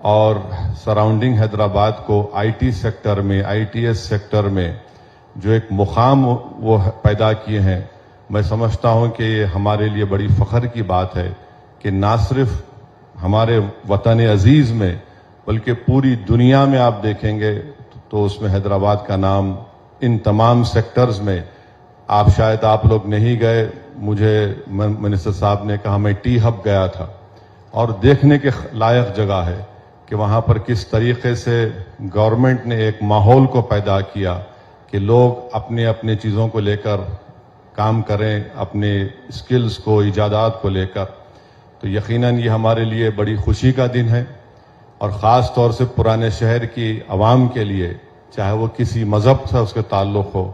اور سراؤنڈنگ حیدرآباد کو آئی سیکٹر میں ITS سیکٹر میں جو ایک مقام وہ پیدا کیے ہیں، میں سمجھتا ہوں کہ یہ ہمارے لیے بڑی فخر کی بات ہے کہ نہ صرف ہمارے وطن عزیز میں بلکہ پوری دنیا میں آپ دیکھیں گے تو اس میں حیدرآباد کا نام ان تمام سیکٹرز میں، آپ لوگ نہیں گئے، مجھے منسٹر صاحب نے کہا، میں ٹی ہب گیا تھا اور دیکھنے کے لائق جگہ ہے کہ وہاں پر کس طریقے سے گورنمنٹ نے ایک ماحول کو پیدا کیا کہ لوگ اپنے اپنے چیزوں کو لے کر کام کریں، اپنے اسکلز کو، ایجادات کو لے کر. تو یقیناً یہ ہمارے لیے بڑی خوشی کا دن ہے، اور خاص طور سے پرانے شہر کی عوام کے لیے، چاہے وہ کسی مذہب سے اس کے تعلق ہو،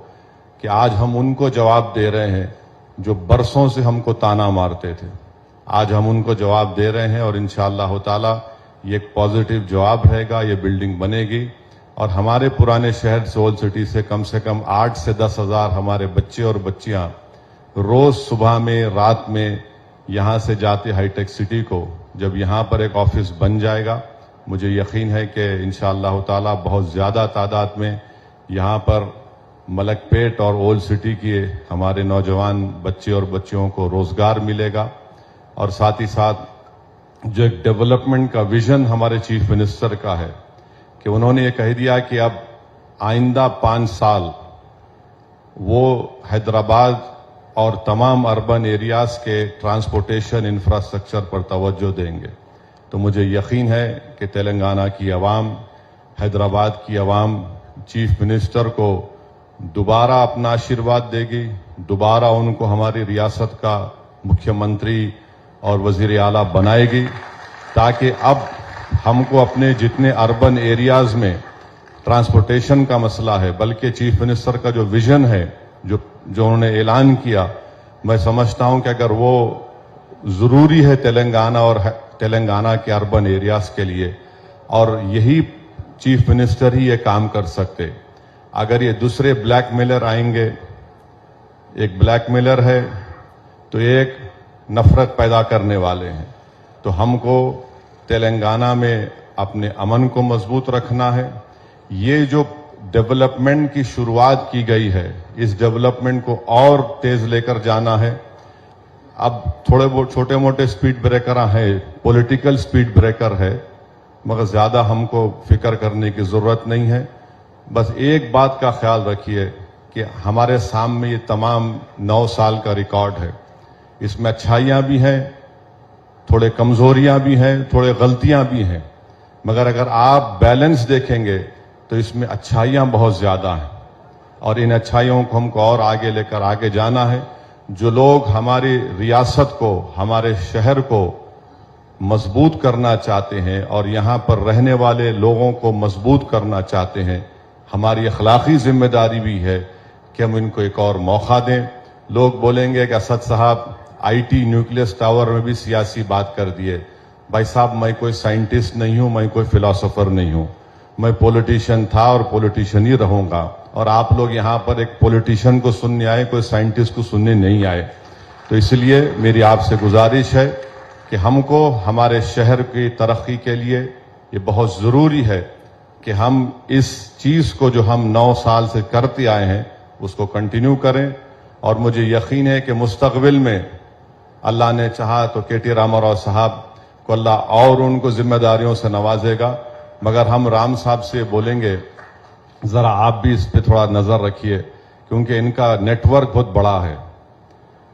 کہ آج ہم ان کو جواب دے رہے ہیں جو برسوں سے ہم کو تانا مارتے تھے. آج ہم ان کو جواب دے رہے ہیں، اور انشاءاللہ تعالی یہ ایک پازیٹیو جواب رہے گا. یہ بلڈنگ بنے گی، اور ہمارے پرانے شہر سول سٹی سے کم 8 سے 10 ہزار ہمارے بچے اور بچیاں روز صبح میں، رات میں یہاں سے جاتے ہائی ٹیک سٹی کو. جب یہاں پر ایک آفس بن جائے گا، مجھے یقین ہے کہ انشاءاللہ تعالی بہت زیادہ تعداد میں یہاں پر ملک پیٹ اور اولڈ سٹی کے ہمارے نوجوان بچے اور بچیوں کو روزگار ملے گا. اور ساتھ ہی ساتھ جو ایک ڈیولپمنٹ کا ویژن ہمارے چیف منسٹر کا ہے کہ انہوں نے یہ کہہ دیا کہ اب آئندہ 5 سال وہ حیدرآباد اور تمام اربن ایریاز کے ٹرانسپورٹیشن انفراسٹرکچر پر توجہ دیں گے. تو مجھے یقین ہے کہ تلنگانہ کی عوام، حیدرآباد کی عوام چیف منسٹر کو دوبارہ اپنا آشیرواد دے گی، دوبارہ ان کو ہماری ریاست کا مکھیہ منتری اور وزیر اعلیٰ بنائے گی، تاکہ اب ہم کو اپنے جتنے اربن ایریاز میں ٹرانسپورٹیشن کا مسئلہ ہے، بلکہ چیف منسٹر کا جو ویژن ہے، جو انہوں نے اعلان کیا، میں سمجھتا ہوں کہ اگر وہ ضروری ہے تلنگانہ اور تلنگانہ کے اربن ایریاز کے لیے، اور یہی چیف منسٹر ہی یہ کام کر سکتے. اگر یہ دوسرے بلیک میلر آئیں گے، ایک بلیک میلر ہے تو ایک نفرت پیدا کرنے والے ہیں. تو ہم کو تلنگانہ میں اپنے امن کو مضبوط رکھنا ہے. یہ جو ڈیولپمنٹ کی شروعات کی گئی ہے، اس ڈیولپمنٹ کو اور تیز لے کر جانا ہے. اب تھوڑے بہت چھوٹے موٹے سپیڈ بریکر ہیں، پولیٹیکل سپیڈ بریکر ہے، مگر زیادہ ہم کو فکر کرنے کی ضرورت نہیں ہے. بس ایک بات کا خیال رکھیے کہ ہمارے سامنے یہ تمام 9 سال کا ریکارڈ ہے. اس میں اچھائیاں بھی ہیں، تھوڑے کمزوریاں بھی ہیں، تھوڑے غلطیاں بھی ہیں، مگر اگر آپ بیلنس دیکھیں گے تو اس میں اچھائیاں بہت زیادہ ہیں، اور ان اچھائیوں کو ہم کو اور آگے لے کر آگے جانا ہے. جو لوگ ہماری ریاست کو، ہمارے شہر کو مضبوط کرنا چاہتے ہیں اور یہاں پر رہنے والے لوگوں کو مضبوط کرنا چاہتے ہیں، ہماری اخلاقی ذمہ داری بھی ہے کہ ہم ان کو ایک اور موقع دیں. لوگ بولیں گے کہ اسد صاحب IT نیوکلیس ٹاور میں بھی سیاسی بات کر دیے. بھائی صاحب، میں کوئی سائنٹسٹ نہیں ہوں، میں کوئی فلاسفر نہیں ہوں، میں پولیٹیشین تھا اور پولیٹیشین ہی رہوں گا. اور آپ لوگ یہاں پر ایک پولیٹیشین کو سننے آئے، کوئی سائنٹسٹ کو سننے نہیں آئے. تو اس لیے میری آپ سے گزارش ہے کہ ہم کو ہمارے شہر کی ترقی کے لیے یہ بہت ضروری ہے کہ ہم اس چیز کو جو ہم 9 سال سے کرتے آئے ہیں اس کو کنٹینیو کریں. اور مجھے یقین ہے کہ مستقبل میں اللہ نے چاہا تو KT راما راؤ صاحب کو اللہ اور ان کو ذمہ داریوں سے نوازے گا. مگر ہم رام صاحب سے بولیں گے ذرا آپ بھی اس پہ تھوڑا نظر رکھیے، کیونکہ ان کا نیٹ ورک بہت بڑا ہے،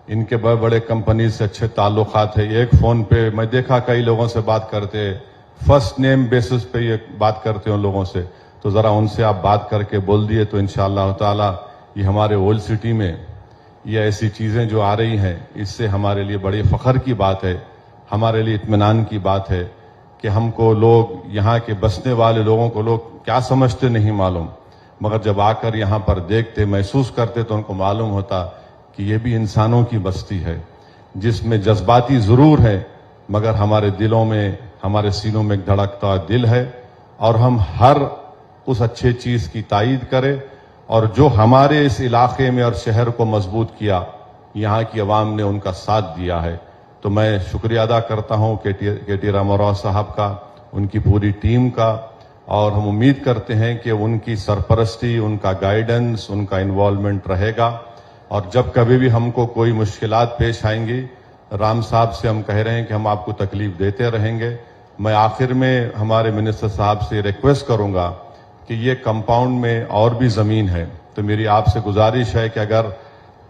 ان کے بڑے بڑے کمپنیز سے اچھے تعلقات ہیں. ایک فون پہ میں دیکھا کئی لوگوں سے بات کرتے، فرسٹ نیم بیسس پہ یہ بات کرتے ہیں ان لوگوں سے. تو ذرا ان سے آپ بات کر کے بول دیے تو انشاءاللہ تعالی یہ ہمارے اولڈ سٹی میں یہ ایسی چیزیں جو آ رہی ہیں، اس سے ہمارے لیے بڑی فخر کی بات ہے، ہمارے لیے اطمینان کی بات ہے کہ ہم کو لوگ، یہاں کے بسنے والے لوگوں کو لوگ کیا سمجھتے نہیں معلوم، مگر جب آ کر یہاں پر دیکھتے، محسوس کرتے تو ان کو معلوم ہوتا کہ یہ بھی انسانوں کی بستی ہے، جس میں جذباتی ضرور ہے مگر ہمارے دلوں میں، ہمارے سینوں میں ایک دھڑکتا دل ہے. اور ہم ہر اس اچھے چیز کی تائید کریں، اور جو ہمارے اس علاقے میں اور شہر کو مضبوط کیا، یہاں کی عوام نے ان کا ساتھ دیا ہے. تو میں شکریہ ادا کرتا ہوں KT راما راؤ صاحب کا، ان کی پوری ٹیم کا، اور ہم امید کرتے ہیں کہ ان کی سرپرستی، ان کا گائیڈنس، ان کا انوالومنٹ رہے گا، اور جب کبھی بھی ہم کو کوئی مشکلات پیش آئیں گی، رام صاحب سے ہم کہہ رہے ہیں کہ ہم آپ کو تکلیف دیتے رہیں گے۔ میں آخر میں ہمارے منسٹر صاحب سے ریکویسٹ کروں گا کہ یہ کمپاؤنڈ میں اور بھی زمین ہے، تو میری آپ سے گزارش ہے کہ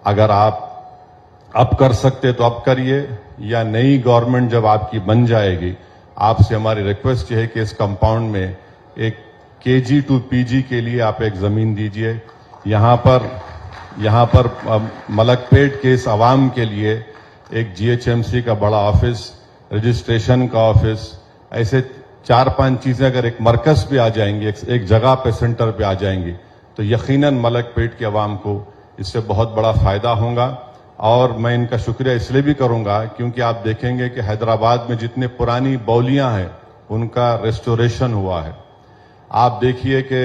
اگر آپ اب کر سکتے تو اب کریے، یا نئی گورنمنٹ جب آپ کی بن جائے گی، آپ سے ہماری ریکویسٹ یہ ہے کہ اس کمپاؤنڈ میں ایک KG to PG کے لیے آپ ایک زمین دیجئے۔ یہاں پر ملک پیٹ کے اس عوام کے لیے ایک GHMC کا بڑا آفس، رجسٹریشن کا آفس، ایسے 4-5 چیزیں اگر ایک مرکز پہ آ جائیں گی، ایک جگہ پہ سینٹر پہ آ جائیں گی، تو یقیناً ملک پیٹ کے عوام کو اس سے بہت بڑا فائدہ ہوگا۔ اور میں ان کا شکریہ اس لیے بھی کروں گا کیونکہ آپ دیکھیں گے کہ حیدرآباد میں جتنے پرانی بولیاں ہیں ان کا ریسٹوریشن ہوا ہے۔ آپ دیکھیے کہ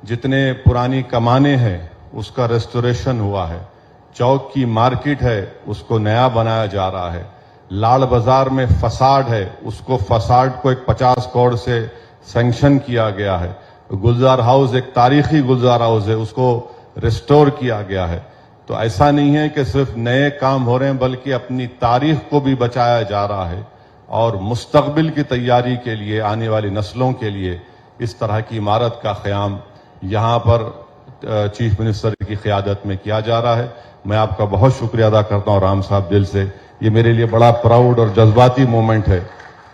جتنے پرانی کمانے ہیں اس کا ریسٹوریشن ہوا ہے، چوک کی مارکیٹ ہے اس کو نیا بنایا جا رہا ہے، لاڑ بازار میں فساڈ ہے اس کو فساڈ کو ایک 50 کروڑ سے سینکشن کیا گیا ہے، گلزار ہاؤس ایک تاریخی گلزار ہاؤس ہے اس کو ریسٹور کیا گیا ہے۔ تو ایسا نہیں ہے کہ صرف نئے کام ہو رہے ہیں بلکہ اپنی تاریخ کو بھی بچایا جا رہا ہے، اور مستقبل کی تیاری کے لیے آنے والی نسلوں کے لیے اس طرح کی عمارت کا قیام یہاں پر چیف منسٹر کی قیادت میں کیا جا رہا ہے۔ میں آپ کا بہت شکریہ ادا کرتا ہوں رام صاحب دل سے۔ یہ میرے لیے بڑا پراؤڈ اور جذباتی مومنٹ ہے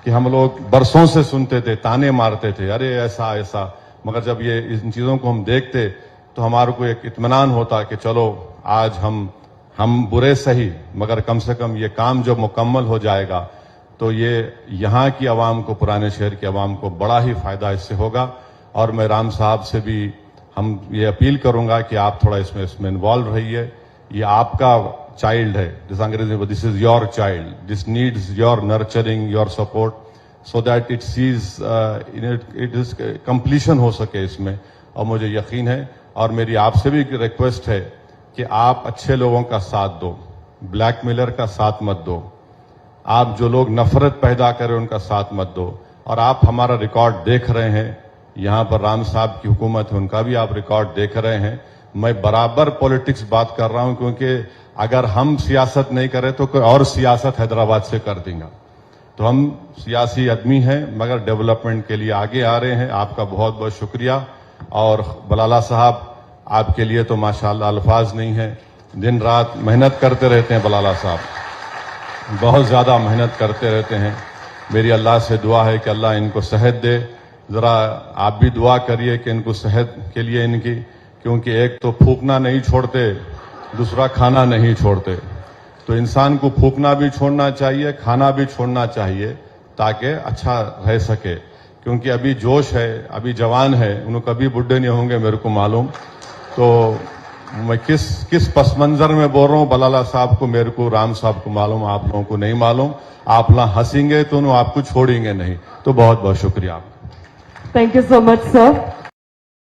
کہ ہم لوگ برسوں سے سنتے تھے، تانے مارتے تھے، ارے ایسا ایسا، مگر جب یہ ان چیزوں کو ہم دیکھتے تو ہمارے کو ایک اطمینان ہوتا کہ چلو آج ہم برے سہی مگر کم سے کم یہ کام جو مکمل ہو جائے گا تو یہ یہاں کی عوام کو، پرانے شہر کی عوام کو بڑا ہی فائدہ اس سے ہوگا۔ اور میں رام صاحب سے بھی ہم یہ اپیل کروں گا کہ آپ تھوڑا اس میں انوالو رہیے، یہ آپ کا چائلڈ ہے، جس انگریزی میں this is your child, this needs your nurturing, your support, so that it sees it is completion ہو سکے اس میں۔ اور مجھے یقین ہے، اور میری آپ سے بھی ریکویسٹ ہے کہ آپ اچھے لوگوں کا ساتھ دو، بلیک میلر کا ساتھ مت دو، آپ جو لوگ نفرت پیدا کریں ان کا ساتھ مت دو۔ اور آپ ہمارا ریکارڈ دیکھ رہے ہیں، یہاں پر رام صاحب کی حکومت ہے ان کا بھی آپ ریکارڈ دیکھ رہے ہیں۔ میں برابر پولیٹکس بات کر رہا ہوں کیونکہ اگر ہم سیاست نہیں کریں تو کوئی اور سیاست حیدرآباد سے کر دیں گا۔ تو ہم سیاسی آدمی ہیں مگر ڈیولپمنٹ کے لیے آگے آ رہے ہیں۔ آپ کا بہت بہت شکریہ۔ اور بلالہ صاحب، آپ کے لیے تو ماشاءاللہ الفاظ نہیں ہیں، دن رات محنت کرتے رہتے ہیں بلالہ صاحب، بہت زیادہ محنت کرتے رہتے ہیں۔ میری اللہ سے دعا ہے کہ اللہ ان کو صحت دے، ذرا آپ بھی دعا کریے کہ ان کو صحت کے لیے ان کی، کیونکہ ایک تو پھونکنا نہیں چھوڑتے، دوسرا کھانا نہیں چھوڑتے، تو انسان کو پھونکنا بھی چھوڑنا چاہیے، کھانا بھی چھوڑنا چاہیے تاکہ اچھا رہ سکے، کیونکہ ابھی جوش ہے، ابھی جوان ہے، انہوں کبھی بڈھے نہیں ہوں گے میرے کو معلوم۔ تو میں کس پس منظر میں بول رہا ہوں بلالہ صاحب کو میرے کو، رام صاحب کو معلوم، آپ لوگوں کو نہیں معلوم۔ آپ نہ ہنسیں گے تو انہوں آپ کو چھوڑیں گے نہیں۔ تو بہت بہت شکریہ آپ کا۔ Thank you so much, sir.